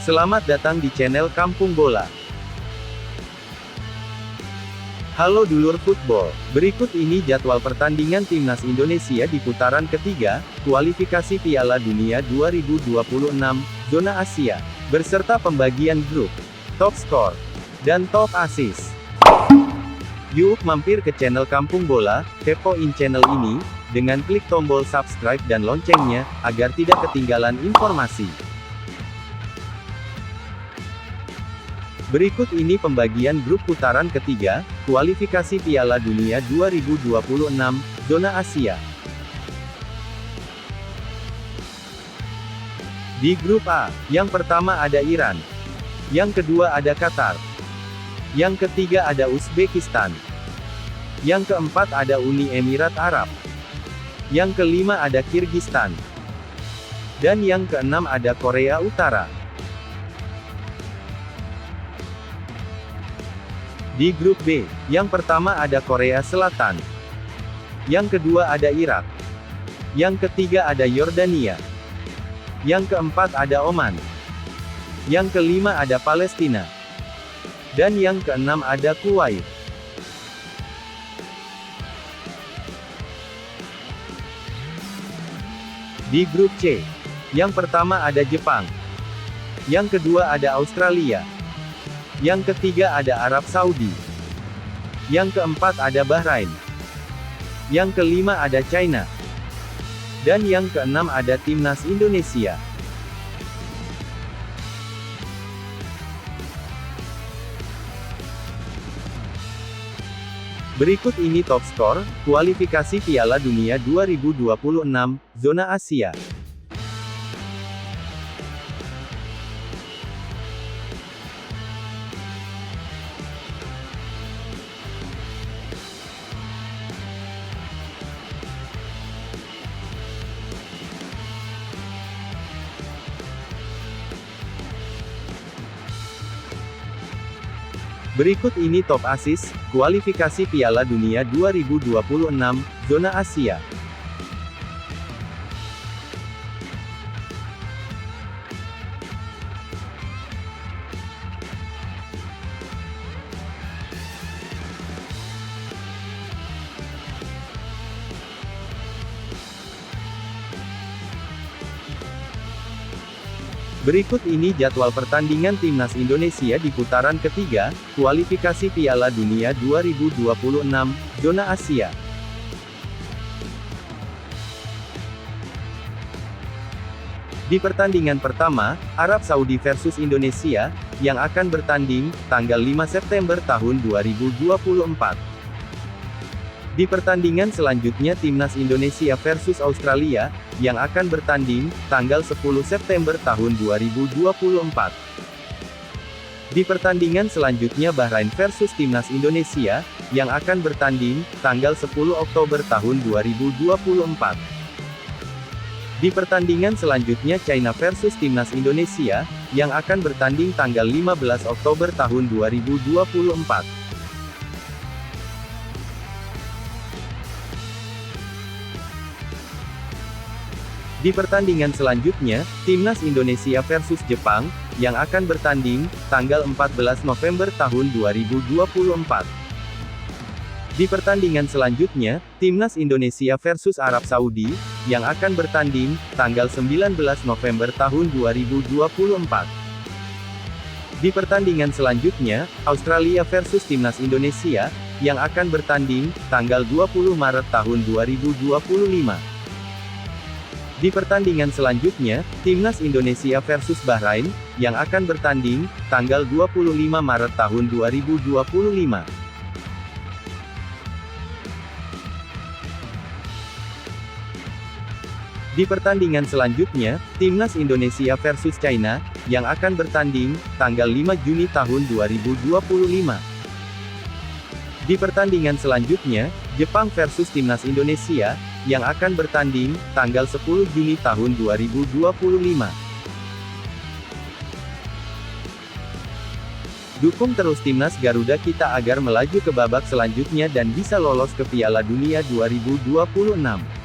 Selamat datang di channel Kampung Bola. Halo dulur football, berikut ini jadwal pertandingan Timnas Indonesia di putaran ketiga, kualifikasi Piala Dunia 2026, Zona Asia, beserta pembagian grup, top skor, dan top assist. Yuk mampir ke channel Kampung Bola, kepoin channel ini, dengan klik tombol subscribe dan loncengnya, agar tidak ketinggalan informasi. Berikut ini pembagian grup putaran ketiga, kualifikasi Piala Dunia 2026, Zona Asia. Di grup A, yang pertama ada Iran. Yang kedua ada Qatar. Yang ketiga ada Uzbekistan. Yang keempat ada Uni Emirat Arab. Yang kelima ada Kirgistan. Dan yang keenam ada Korea Utara. Di grup B, yang pertama ada Korea Selatan. Yang kedua ada Irak. Yang ketiga ada Yordania. Yang keempat ada Oman. Yang kelima ada Palestina. Dan yang keenam ada Kuwait. Di grup C, yang pertama ada Jepang. Yang kedua ada Australia. Yang ketiga ada Arab Saudi. Yang keempat ada Bahrain. Yang kelima ada China. Dan yang keenam ada Timnas Indonesia. Berikut ini top skor, kualifikasi Piala Dunia 2026, Zona Asia. Berikut ini top assist, kualifikasi Piala Dunia 2026, Zona Asia. Berikut ini jadwal pertandingan Timnas Indonesia di putaran ketiga, kualifikasi Piala Dunia 2026, Zona Asia. Di pertandingan pertama, Arab Saudi versus Indonesia, yang akan bertanding, tanggal 5 September tahun 2024. Di pertandingan selanjutnya Timnas Indonesia versus Australia, yang akan bertanding, tanggal 10 September tahun 2024. Di pertandingan selanjutnya Bahrain versus Timnas Indonesia, yang akan bertanding, tanggal 10 Oktober tahun 2024. Di pertandingan selanjutnya China versus Timnas Indonesia, yang akan bertanding tanggal 15 Oktober tahun 2024. Di pertandingan selanjutnya, Timnas Indonesia versus Jepang, yang akan bertanding, tanggal 14 November tahun 2024. Di pertandingan selanjutnya, Timnas Indonesia versus Arab Saudi, yang akan bertanding, tanggal 19 November tahun 2024. Di pertandingan selanjutnya, Australia versus Timnas Indonesia, yang akan bertanding, tanggal 20 Maret tahun 2025. Di pertandingan selanjutnya, Timnas Indonesia versus Bahrain, yang akan bertanding, tanggal 25 Maret tahun 2025. Di pertandingan selanjutnya, Timnas Indonesia versus China, yang akan bertanding, tanggal 5 Juni tahun 2025. Di pertandingan selanjutnya, Jepang versus Timnas Indonesia, yang akan bertanding, tanggal 10 Juni tahun 2025. Dukung terus Timnas Garuda kita agar melaju ke babak selanjutnya dan bisa lolos ke Piala Dunia 2026.